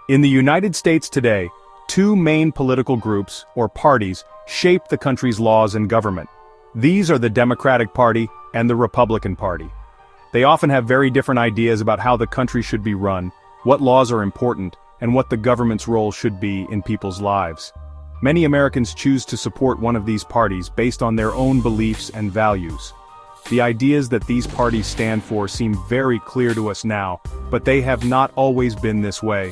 In the United States today, two main political groups, or parties, shape the country's laws and government. These are the Democratic Party and the Republican Party. They often have very different ideas about how the country should be run, what laws are important, and what the government's role should be in people's lives. Many Americans choose to support one of these parties based on their own beliefs and values. The ideas that these parties stand for seem very clear to us now, but they have not always been this way.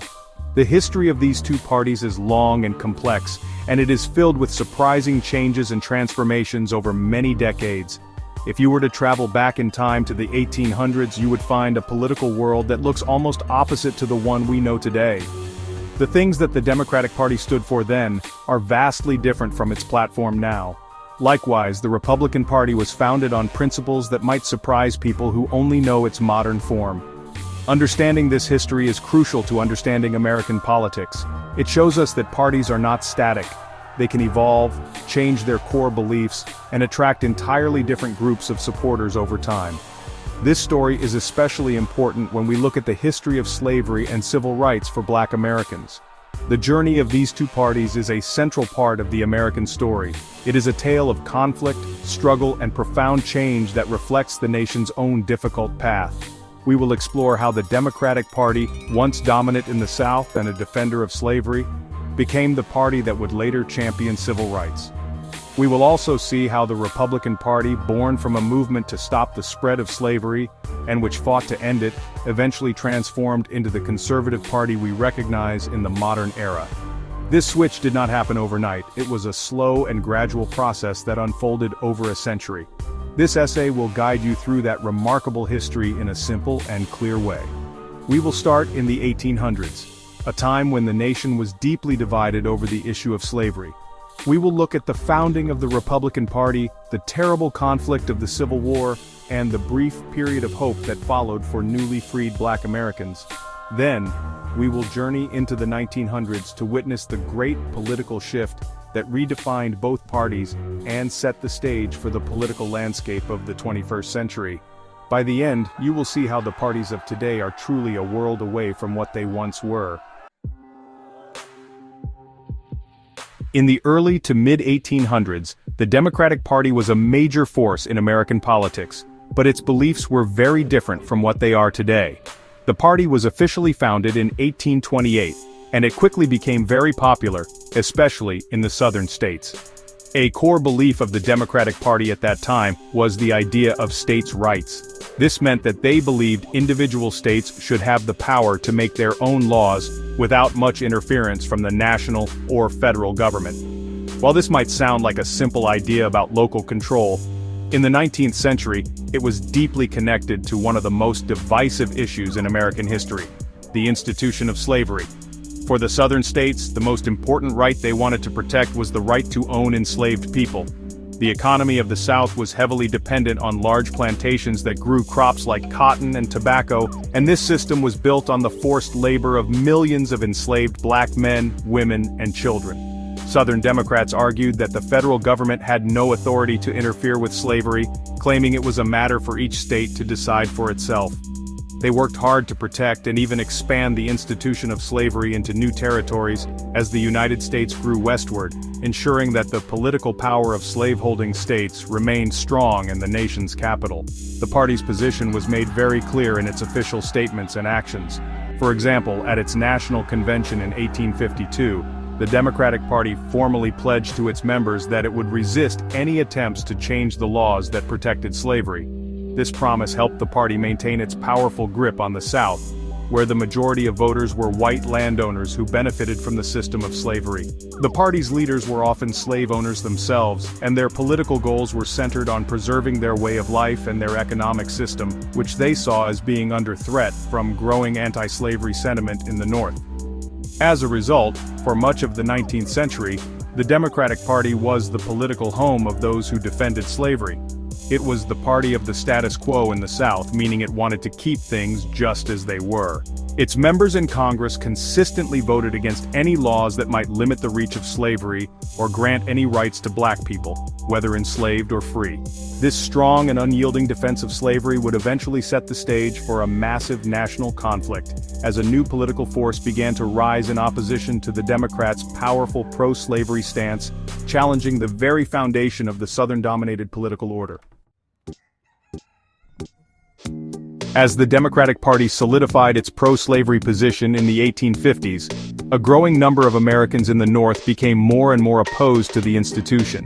The history of these two parties is long and complex, and it is filled with surprising changes and transformations over many decades. If you were to travel back in time to the 1800s, you would find a political world that looks almost opposite to the one we know today. The things that the Democratic Party stood for then are vastly different from its platform now. Likewise, the Republican Party was founded on principles that might surprise people who only know its modern form. Understanding this history is crucial to understanding American politics. It shows us that parties are not static. They can evolve, change their core beliefs, and attract entirely different groups of supporters over time. This story is especially important when we look at the history of slavery and civil rights for Black Americans. The journey of these two parties is a central part of the American story. It is a tale of conflict, struggle, and profound change that reflects the nation's own difficult path. We will explore how the Democratic Party, once dominant in the South and a defender of slavery, became the party that would later champion civil rights. We will also see how the Republican Party, born from a movement to stop the spread of slavery, and which fought to end it, eventually transformed into the conservative party we recognize in the modern era. This switch did not happen overnight. It was a slow and gradual process that unfolded over a century. This essay will guide you through that remarkable history in a simple and clear way. We will start in the 1800s, a time when the nation was deeply divided over the issue of slavery. We will look at the founding of the Republican Party, the terrible conflict of the Civil War, and the brief period of hope that followed for newly freed Black Americans. Then, we will journey into the 1900s to witness the great political shift that redefined both parties and set the stage for the political landscape of the 21st century. By the end, you will see how the parties of today are truly a world away from what they once were. In the early to mid-1800s, the Democratic Party was a major force in American politics, but its beliefs were very different from what they are today. The party was officially founded in 1828, and it quickly became very popular, especially in the southern states. A core belief of the Democratic Party at that time was the idea of states' rights. This meant that they believed individual states should have the power to make their own laws without much interference from the national or federal government. While this might sound like a simple idea about local control, in the 19th century, it was deeply connected to one of the most divisive issues in American history, the institution of slavery. For the southern states, the most important right they wanted to protect was the right to own enslaved people. The economy of the South was heavily dependent on large plantations that grew crops like cotton and tobacco, and this system was built on the forced labor of millions of enslaved Black men, women, and children. Southern Democrats argued that the federal government had no authority to interfere with slavery, claiming it was a matter for each state to decide for itself. They worked hard to protect and even expand the institution of slavery into new territories as the United States grew westward, ensuring that the political power of slaveholding states remained strong in the nation's capital. The party's position was made very clear in its official statements and actions. For example, at its national convention in 1852, the Democratic Party formally pledged to its members that it would resist any attempts to change the laws that protected slavery. This promise helped the party maintain its powerful grip on the South, where the majority of voters were white landowners who benefited from the system of slavery. The party's leaders were often slave owners themselves, and their political goals were centered on preserving their way of life and their economic system, which they saw as being under threat from growing anti-slavery sentiment in the North. As a result, for much of the 19th century, the Democratic Party was the political home of those who defended slavery. It was the party of the status quo in the South, meaning it wanted to keep things just as they were. Its members in Congress consistently voted against any laws that might limit the reach of slavery or grant any rights to Black people, whether enslaved or free. This strong and unyielding defense of slavery would eventually set the stage for a massive national conflict. as a new political force began to rise in opposition to the Democrats' powerful pro-slavery stance, challenging the very foundation of the Southern-dominated political order. As the Democratic Party solidified its pro-slavery position in the 1850s, a growing number of Americans in the North became more and more opposed to the institution.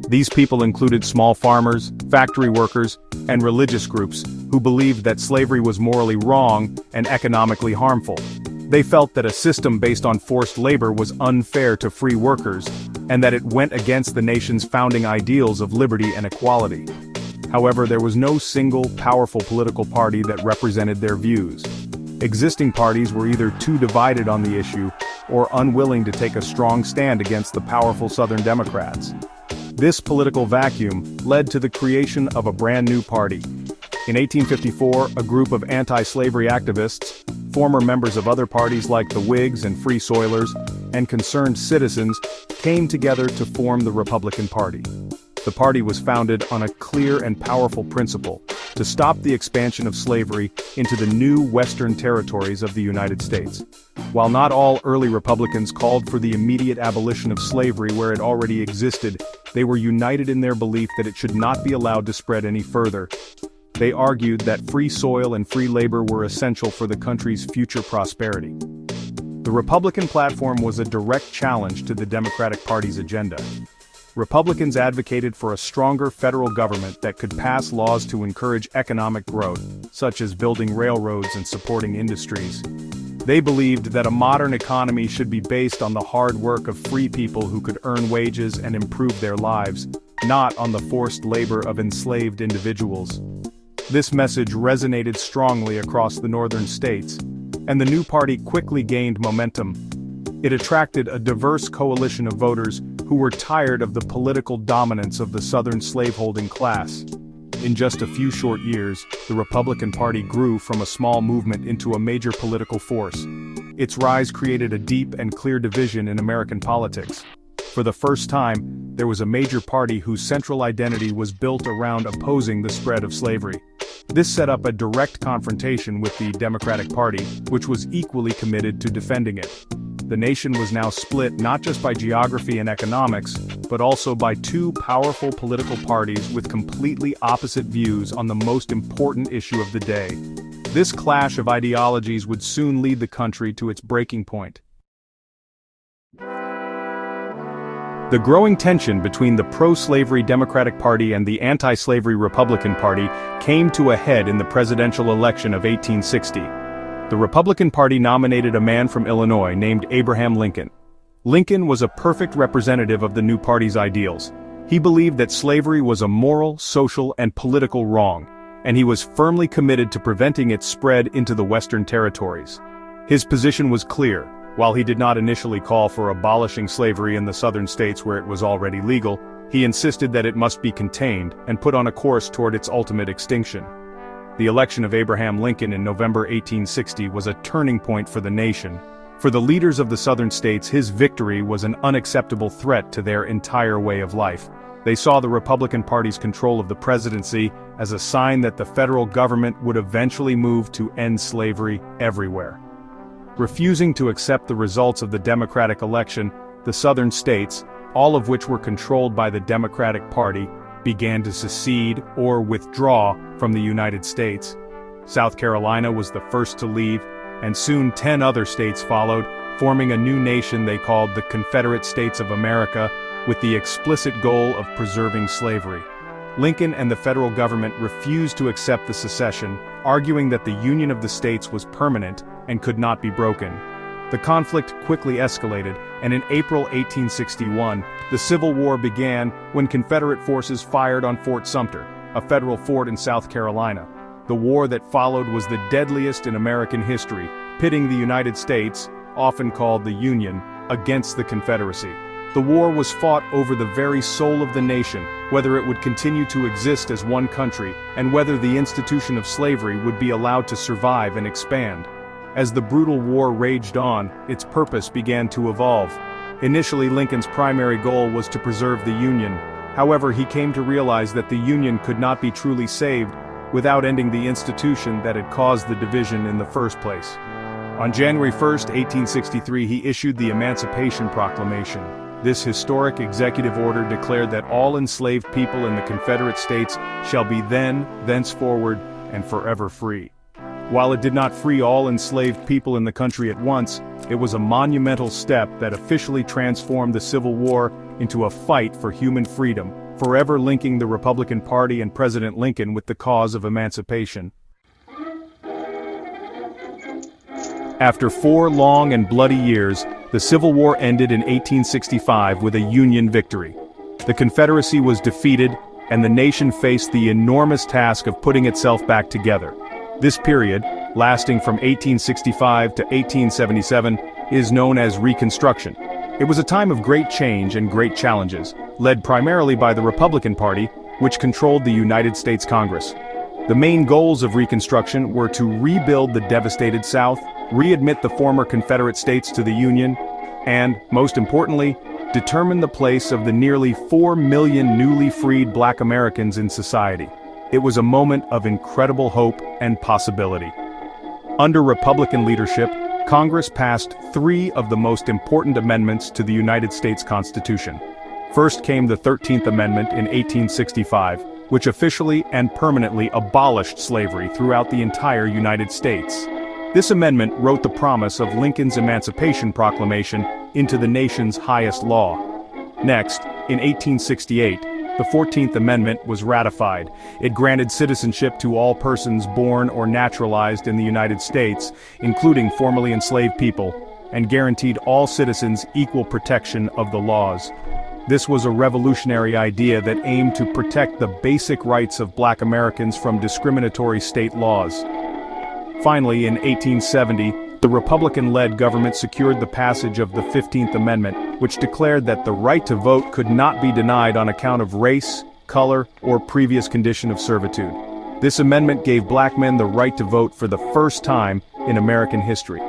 These people included small farmers, factory workers, and religious groups who believed that slavery was morally wrong and economically harmful. They felt that a system based on forced labor was unfair to free workers, and that it went against the nation's founding ideals of liberty and equality. However, there was no single, powerful political party that represented their views. Existing parties were either too divided on the issue or unwilling to take a strong stand against the powerful Southern Democrats. This political vacuum led to the creation of a brand new party. In 1854, a group of anti-slavery activists, former members of other parties like the Whigs and Free Soilers, and concerned citizens, came together to form the Republican Party. The party was founded on a clear and powerful principle: to stop the expansion of slavery into the new Western territories of the United States. While not all early Republicans called for the immediate abolition of slavery where it already existed, they were united in their belief that it should not be allowed to spread any further. They argued that free soil and free labor were essential for the country's future prosperity. The Republican platform was a direct challenge to the Democratic Party's agenda. Republicans advocated for a stronger federal government that could pass laws to encourage economic growth, such as building railroads and supporting industries. They believed that a modern economy should be based on the hard work of free people who could earn wages and improve their lives, not on the forced labor of enslaved individuals. This message resonated strongly across the northern states, and the new party quickly gained momentum. It attracted a diverse coalition of voters who were tired of the political dominance of the Southern slaveholding class. In just a few short years, the Republican Party grew from a small movement into a major political force. Its rise created a deep and clear division in American politics. For the first time, there was a major party whose central identity was built around opposing the spread of slavery. This set up a direct confrontation with the Democratic Party, which was equally committed to defending it. The nation was now split not just by geography and economics, but also by two powerful political parties with completely opposite views on the most important issue of the day. This clash of ideologies would soon lead the country to its breaking point. The growing tension between the pro-slavery Democratic Party and the anti-slavery Republican Party came to a head in the presidential election of 1860. The Republican Party nominated a man from Illinois named Abraham Lincoln. Lincoln was a perfect representative of the new party's ideals. He believed that slavery was a moral, social, and political wrong, and he was firmly committed to preventing its spread into the Western territories. His position was clear. While he did not initially call for abolishing slavery in the southern states where it was already legal, he insisted that it must be contained and put on a course toward its ultimate extinction. The election of Abraham Lincoln in November 1860 was a turning point for the nation. For the leaders of the southern states, his victory was an unacceptable threat to their entire way of life. They saw the Republican Party's control of the presidency as a sign that the federal government would eventually move to end slavery everywhere. Refusing to accept the results of the Democratic election, the southern states, all of which were controlled by the Democratic Party, began to secede or withdraw from the United States. South Carolina was the first to leave, and soon 10 other states followed, forming a new nation they called the Confederate States of America, with the explicit goal of preserving slavery. Lincoln and the federal government refused to accept the secession, arguing that the union of the states was permanent and could not be broken. The conflict quickly escalated, and in April 1861, the Civil War began when Confederate forces fired on Fort Sumter, a federal fort in South Carolina. The war that followed was the deadliest in American history, pitting the United States, often called the Union, against the Confederacy. The war was fought over the very soul of the nation, whether it would continue to exist as one country, and whether the institution of slavery would be allowed to survive and expand. As the brutal war raged on, its purpose began to evolve. Initially, Lincoln's primary goal was to preserve the Union. However, he came to realize that the Union could not be truly saved without ending the institution that had caused the division in the first place. On January 1, 1863, he issued the Emancipation Proclamation. This historic executive order declared that all enslaved people in the Confederate States shall be then, thenceforward, and forever free. While it did not free all enslaved people in the country at once, it was a monumental step that officially transformed the Civil War into a fight for human freedom, forever linking the Republican Party and President Lincoln with the cause of emancipation. After 4 long and bloody years, the Civil War ended in 1865 with a Union victory. The Confederacy was defeated, and the nation faced the enormous task of putting itself back together. This period, lasting from 1865 to 1877, is known as Reconstruction. It was a time of great change and great challenges, led primarily by the Republican Party, which controlled the United States Congress. The main goals of Reconstruction were to rebuild the devastated South, readmit the former Confederate states to the Union, and, most importantly, determine the place of the nearly 4 million newly freed Black Americans in society. It was a moment of incredible hope and possibility. Under Republican leadership, Congress passed 3 of the most important amendments to the United States Constitution. First came the 13th Amendment in 1865, which officially and permanently abolished slavery throughout the entire United States. This amendment wrote the promise of Lincoln's Emancipation Proclamation into the nation's highest law. Next, in 1868, the 14th Amendment was ratified. It granted citizenship to all persons born or naturalized in the United States, including formerly enslaved people, and guaranteed all citizens equal protection of the laws. This was a revolutionary idea that aimed to protect the basic rights of Black Americans from discriminatory state laws. Finally, in 1870, the Republican-led government secured the passage of the 15th Amendment, which declared that the right to vote could not be denied on account of race, color, or previous condition of servitude. This amendment gave Black men the right to vote for the first time in American history.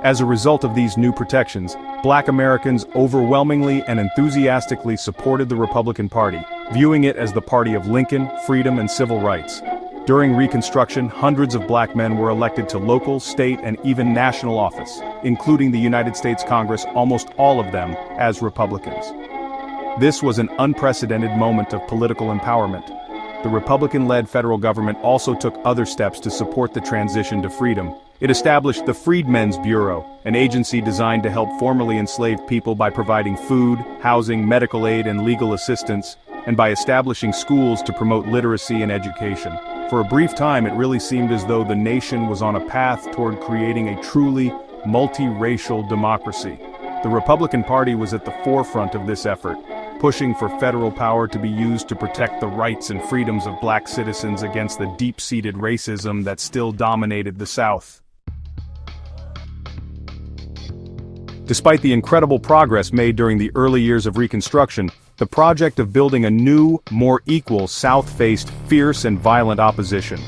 As a result of these new protections, Black Americans overwhelmingly and enthusiastically supported the Republican Party, viewing it as the party of Lincoln, freedom, and civil rights. During Reconstruction, hundreds of Black men were elected to local, state, and even national office, including the United States Congress, almost all of them as Republicans. This was an unprecedented moment of political empowerment. The Republican-led federal government also took other steps to support the transition to freedom. It established the Freedmen's Bureau, an agency designed to help formerly enslaved people by providing food, housing, medical aid, and legal assistance, and by establishing schools to promote literacy and education. For a brief time, it really seemed as though the nation was on a path toward creating a truly multiracial democracy. The Republican Party was at the forefront of this effort, pushing for federal power to be used to protect the rights and freedoms of Black citizens against the deep-seated racism that still dominated the South. Despite the incredible progress made during the early years of Reconstruction, the project of building a new, more equal South faced fierce and violent opposition.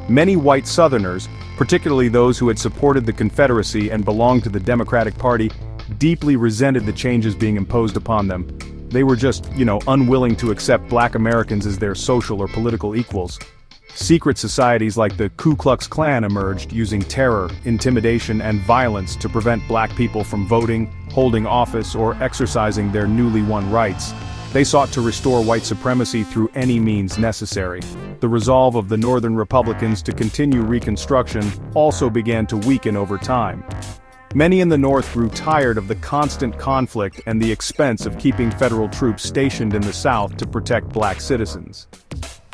Many white Southerners, particularly those who had supported the Confederacy and belonged to the Democratic Party, deeply resented the changes being imposed upon them. They were just, unwilling to accept Black Americans as their social or political equals. Secret societies like the Ku Klux Klan emerged, using terror, intimidation, and violence to prevent Black people from voting, holding office, or exercising their newly won rights. They sought to restore white supremacy through any means necessary. The resolve of the Northern Republicans to continue Reconstruction also began to weaken over time. Many in the North grew tired of the constant conflict and the expense of keeping federal troops stationed in the South to protect Black citizens.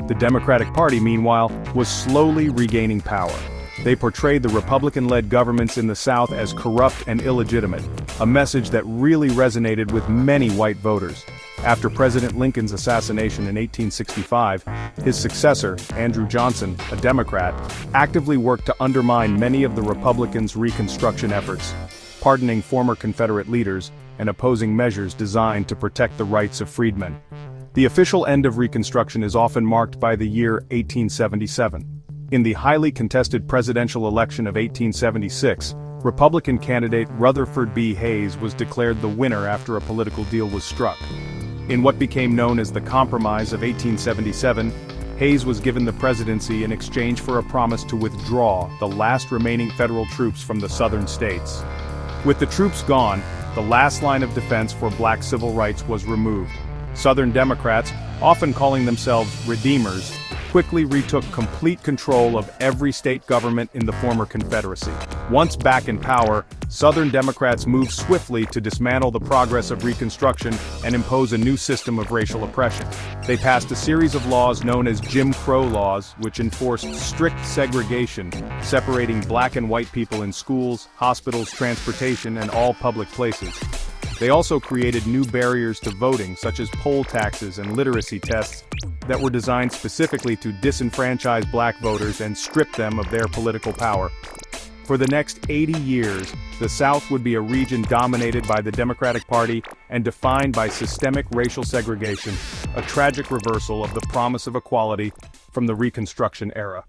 The Democratic Party, meanwhile, was slowly regaining power. They portrayed the Republican-led governments in the South as corrupt and illegitimate, a message that really resonated with many white voters. After President Lincoln's assassination in 1865, his successor, Andrew Johnson, a Democrat, actively worked to undermine many of the Republicans' Reconstruction efforts, pardoning former Confederate leaders and opposing measures designed to protect the rights of freedmen. The official end of Reconstruction is often marked by the year 1877. In the highly contested presidential election of 1876, Republican candidate Rutherford B. Hayes was declared the winner after a political deal was struck. In what became known as the Compromise of 1877, Hayes was given the presidency in exchange for a promise to withdraw the last remaining federal troops from the southern states. With the troops gone, the last line of defense for black civil rights was removed. Southern Democrats, often calling themselves redeemers, quickly retook complete control of every state government in the former Confederacy. Once back in power, Southern Democrats moved swiftly to dismantle the progress of Reconstruction and impose a new system of racial oppression. They passed a series of laws known as Jim Crow laws, which enforced strict segregation, separating black and white people in schools, hospitals, transportation, and all public places. They also created new barriers to voting, such as poll taxes and literacy tests, that were designed specifically to disenfranchise black voters and strip them of their political power. For the next 80 years, the South would be a region dominated by the Democratic Party and defined by systemic racial segregation, a tragic reversal of the promise of equality from the Reconstruction era.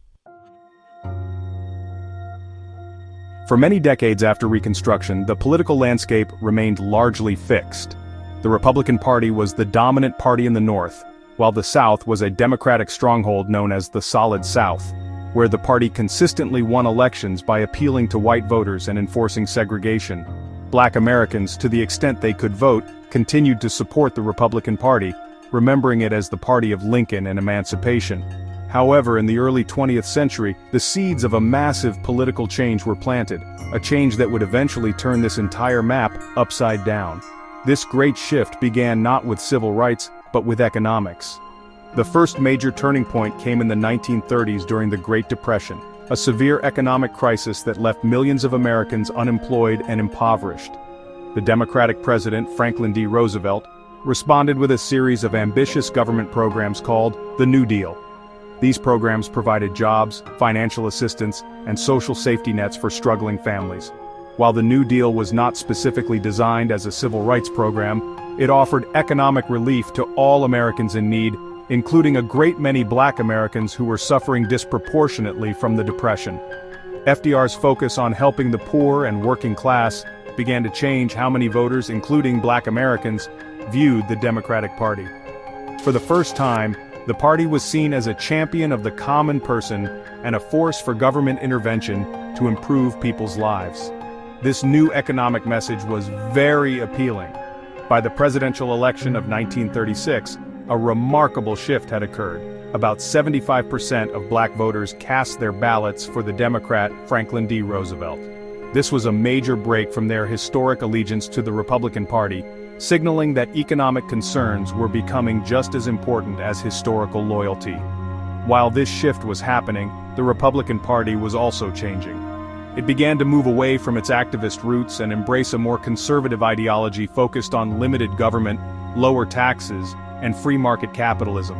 For many decades after Reconstruction, the political landscape remained largely fixed. The Republican Party was the dominant party in the North, while the South was a Democratic stronghold known as the Solid South, where the party consistently won elections by appealing to white voters and enforcing segregation. Black Americans, to the extent they could vote, continued to support the Republican Party, remembering it as the party of Lincoln and emancipation. However, in the early 20th century, the seeds of a massive political change were planted, a change that would eventually turn this entire map upside down. This great shift began not with civil rights, but with economics. The first major turning point came in the 1930s during the Great Depression, a severe economic crisis that left millions of Americans unemployed and impoverished. The Democratic president, Franklin D. Roosevelt, responded with a series of ambitious government programs called the New Deal. These programs provided jobs, financial assistance, and social safety nets for struggling families. While the New Deal was not specifically designed as a civil rights program, it offered economic relief to all Americans in need, including a great many black Americans who were suffering disproportionately from the Depression. FDR's focus on helping the poor and working class began to change how many voters, including black Americans, viewed the Democratic Party. For the first time, the party was seen as a champion of the common person and a force for government intervention to improve people's lives. This new economic message was very appealing. By the presidential election of 1936, a remarkable shift had occurred. About 75% of black voters cast their ballots for the Democrat Franklin D. Roosevelt. This was a major break from their historic allegiance to the Republican Party, signaling that economic concerns were becoming just as important as historical loyalty. While this shift was happening, the Republican Party was also changing. It began to move away from its activist roots and embrace a more conservative ideology focused on limited government, lower taxes, and free market capitalism.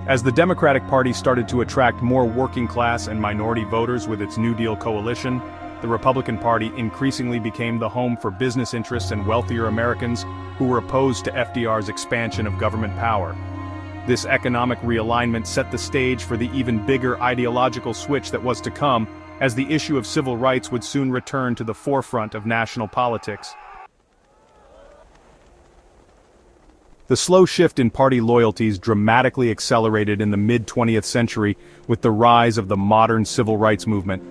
As the Democratic Party started to attract more working-class and minority voters with its New Deal coalition, the Republican Party increasingly became the home for business interests and wealthier Americans who were opposed to FDR's expansion of government power. This economic realignment set the stage for the even bigger ideological switch that was to come, as the issue of civil rights would soon return to the forefront of national politics. The slow shift in party loyalties dramatically accelerated in the mid-20th century with the rise of the modern civil rights movement.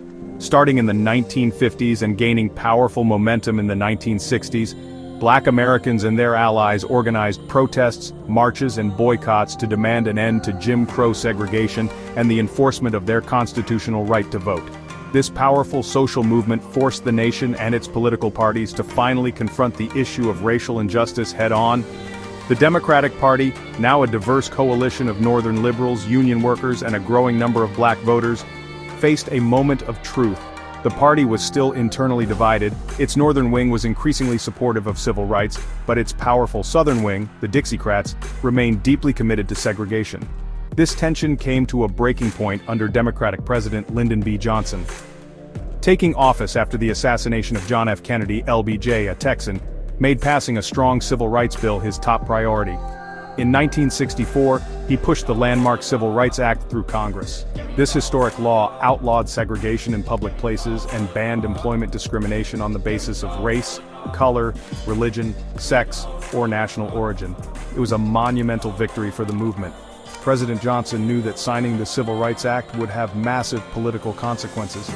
Starting in the 1950s and gaining powerful momentum in the 1960s, black Americans and their allies organized protests, marches, and boycotts to demand an end to Jim Crow segregation and the enforcement of their constitutional right to vote. This powerful social movement forced the nation and its political parties to finally confront the issue of racial injustice head-on. The Democratic Party, now a diverse coalition of Northern liberals, union workers, and a growing number of black voters, faced a moment of truth. The party was still internally divided. Its northern wing was increasingly supportive of civil rights, but its powerful southern wing, the Dixiecrats, remained deeply committed to segregation. This tension came to a breaking point under Democratic President Lyndon B. Johnson. Taking office after the assassination of John F. Kennedy, LBJ, a Texan, made passing a strong civil rights bill his top priority. In 1964, he pushed the landmark Civil Rights Act through Congress. This historic law outlawed segregation in public places and banned employment discrimination on the basis of race, color, religion, sex, or national origin. It was a monumental victory for the movement. President Johnson knew that signing the Civil Rights Act would have massive political consequences.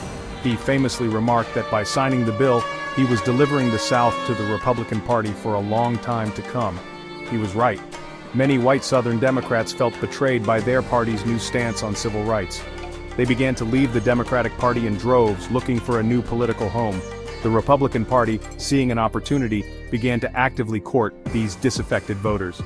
He famously remarked that by signing the bill, he was delivering the South to the Republican Party for a long time to come. He was right. Many white Southern Democrats felt betrayed by their party's new stance on civil rights. They began to leave the Democratic Party in droves, looking for a new political home. The Republican Party, seeing an opportunity, began to actively court these disaffected voters.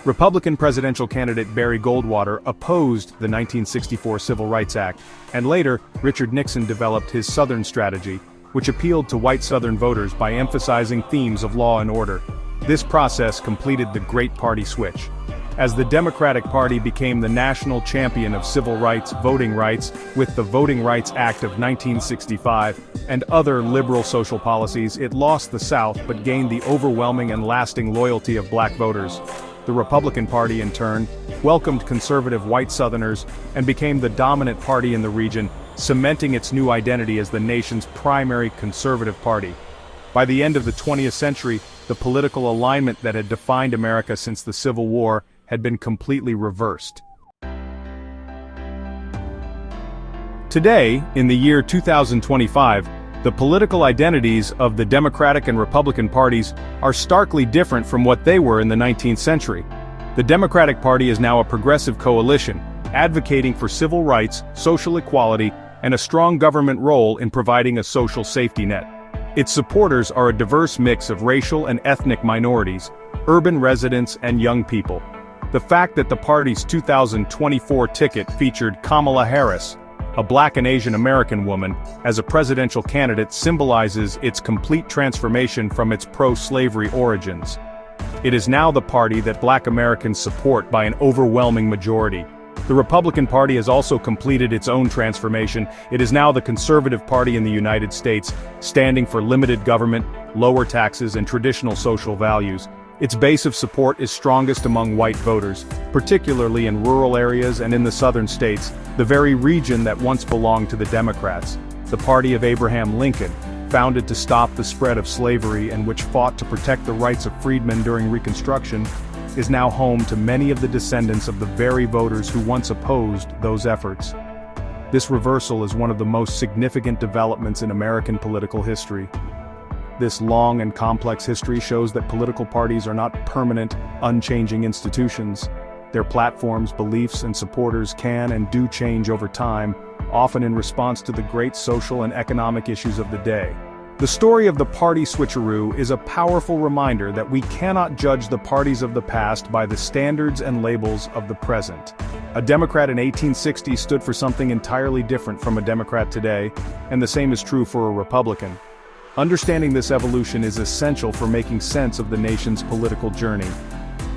Republican presidential candidate Barry Goldwater opposed the 1964 Civil Rights Act, and later, Richard Nixon developed his Southern strategy, which appealed to white Southern voters by emphasizing themes of law and order. This process completed the Great Party switch. As the Democratic Party became the national champion of civil rights, voting rights, with the Voting Rights Act of 1965, and other liberal social policies, it lost the South but gained the overwhelming and lasting loyalty of black voters. The Republican Party, in turn, welcomed conservative white Southerners and became the dominant party in the region, cementing its new identity as the nation's primary conservative party. By the end of the 20th century, the political alignment that had defined America since the Civil War had been completely reversed. Today, in the year 2025, the political identities of the Democratic and Republican parties are starkly different from what they were in the 19th century. The Democratic Party is now a progressive coalition, advocating for civil rights, social equality, and a strong government role in providing a social safety net. Its supporters are a diverse mix of racial and ethnic minorities, urban residents, and young people. The fact that the party's 2024 ticket featured Kamala Harris, a black and Asian American woman, as a presidential candidate symbolizes its complete transformation from its pro-slavery origins. It is now the party that black Americans support by an overwhelming majority. The Republican Party has also completed its own transformation. It is now the conservative party in the United States, standing for limited government, lower taxes, and traditional social values. Its base of support is strongest among white voters, particularly in rural areas and in the southern states, the very region that once belonged to the Democrats. The party of Abraham Lincoln, founded to stop the spread of slavery and which fought to protect the rights of freedmen during Reconstruction, is now home to many of the descendants of the very voters who once opposed those efforts. This reversal is one of the most significant developments in American political history. This long and complex history shows that political parties are not permanent, unchanging institutions. Their platforms, beliefs, and supporters can and do change over time, often in response to the great social and economic issues of the day. The story of the party switcheroo is a powerful reminder that we cannot judge the parties of the past by the standards and labels of the present. A Democrat in 1860 stood for something entirely different from a Democrat today, and the same is true for a Republican. Understanding this evolution is essential for making sense of the nation's political journey.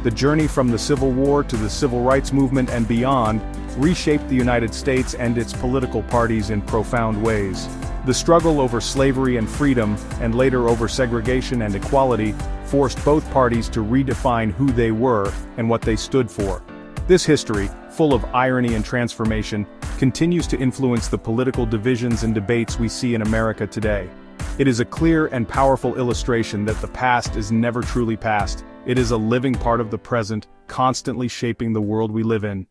The journey from the Civil War to the Civil Rights Movement and beyond reshaped the United States and its political parties in profound ways. The struggle over slavery and freedom, and later over segregation and equality, forced both parties to redefine who they were and what they stood for. This history, full of irony and transformation, continues to influence the political divisions and debates we see in America today. It is a clear and powerful illustration that the past is never truly past. It is a living part of the present, constantly shaping the world we live in.